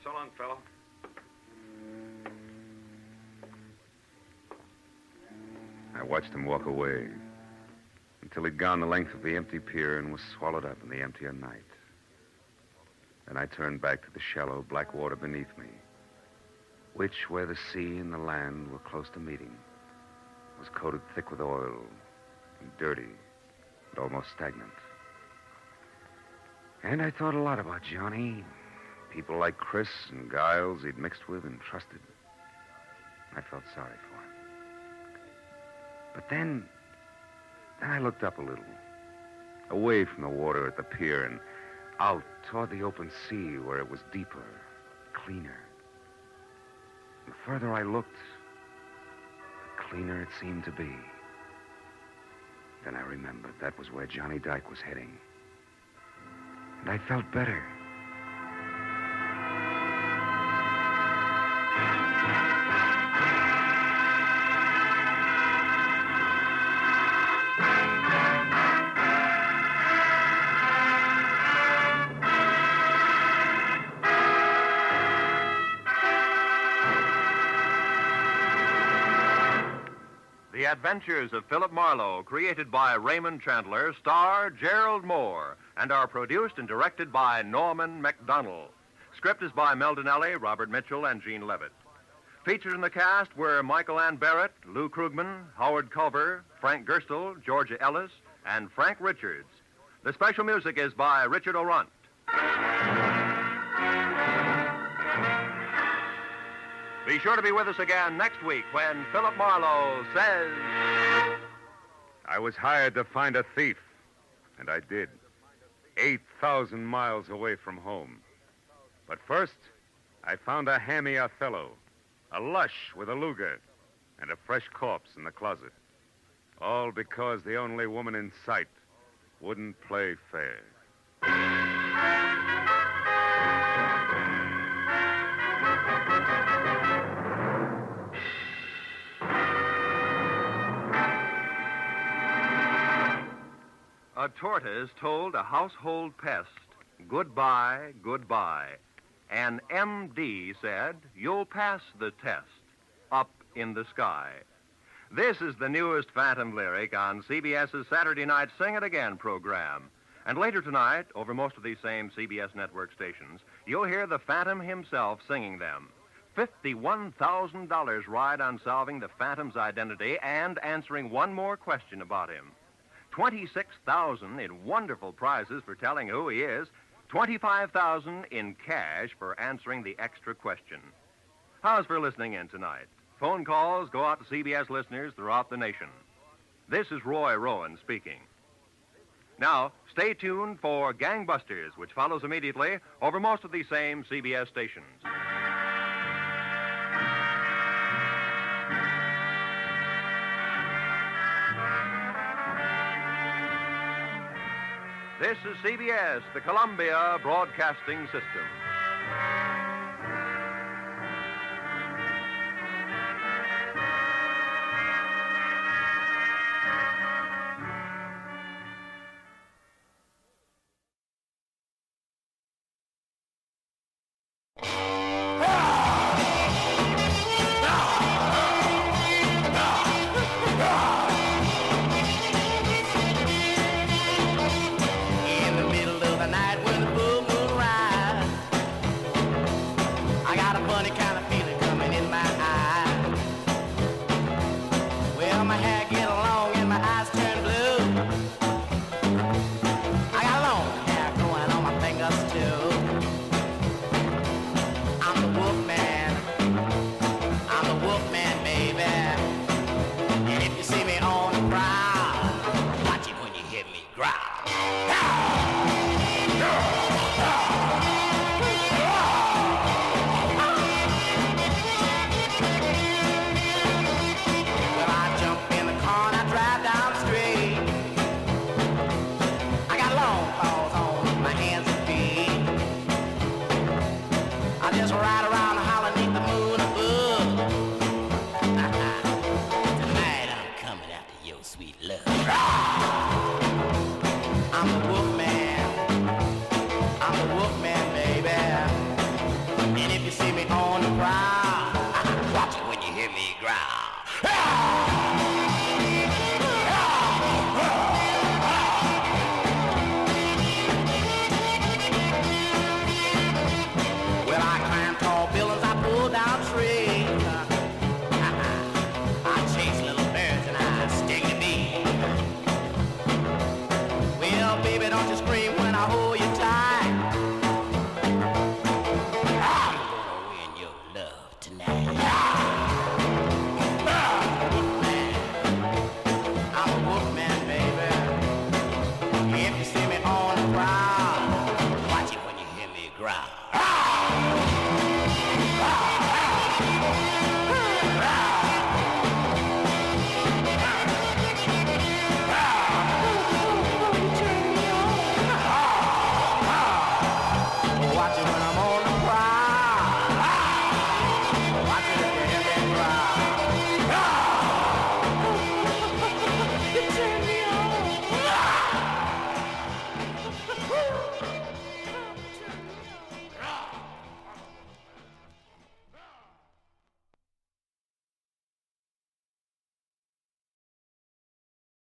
So long, fellow. I watched him walk away until he'd gone the length of the empty pier and was swallowed up in the emptier night. Then I turned back to the shallow black water beneath me, which, where the sea and the land were close to meeting, was coated thick with oil and dirty and almost stagnant. And I thought a lot about Johnny, people like Chris and Giles he'd mixed with and trusted. I felt sorry for him. But then I looked up a little, away from the water at the pier and out toward the open sea where it was deeper, cleaner. The further I looked, the cleaner it seemed to be. Then I remembered that was where Johnny Dyke was heading. And I felt better. The Adventures of Philip Marlowe, created by Raymond Chandler, star Gerald Moore, and are produced and directed by Norman MacDonald. Script is by Mel Donnelly, Robert Mitchell, and Gene Levitt. Featured in the cast were Michael Ann Barrett, Lou Krugman, Howard Culver, Frank Gerstle, Georgia Ellis, and Frank Richards. The special music is by Richard O'Runt. Be sure to be with us again next week when Philip Marlowe says... I was hired to find a thief, and I did. 8,000 miles away from home. But first, I found a hammy Othello, a lush with a Luger, and a fresh corpse in the closet. All because the only woman in sight wouldn't play fair. A tortoise told a household pest, goodbye, goodbye. An MD said, you'll pass the test, up in the sky. This is the newest Phantom lyric on CBS's Saturday Night Sing It Again program. And later tonight, over most of these same CBS network stations, you'll hear the Phantom himself singing them. $51,000 ride on solving the Phantom's identity and answering one more question about him. $26,000 in wonderful prizes for telling who he is. $25,000 in cash for answering the extra question. How's for listening in tonight? Phone calls go out to CBS listeners throughout the nation. This is Roy Rowan speaking. Now, stay tuned for Gangbusters, which follows immediately over most of these same CBS stations. This is CBS, the Columbia Broadcasting System. See me on the prowl. Watch it when you hear me growl.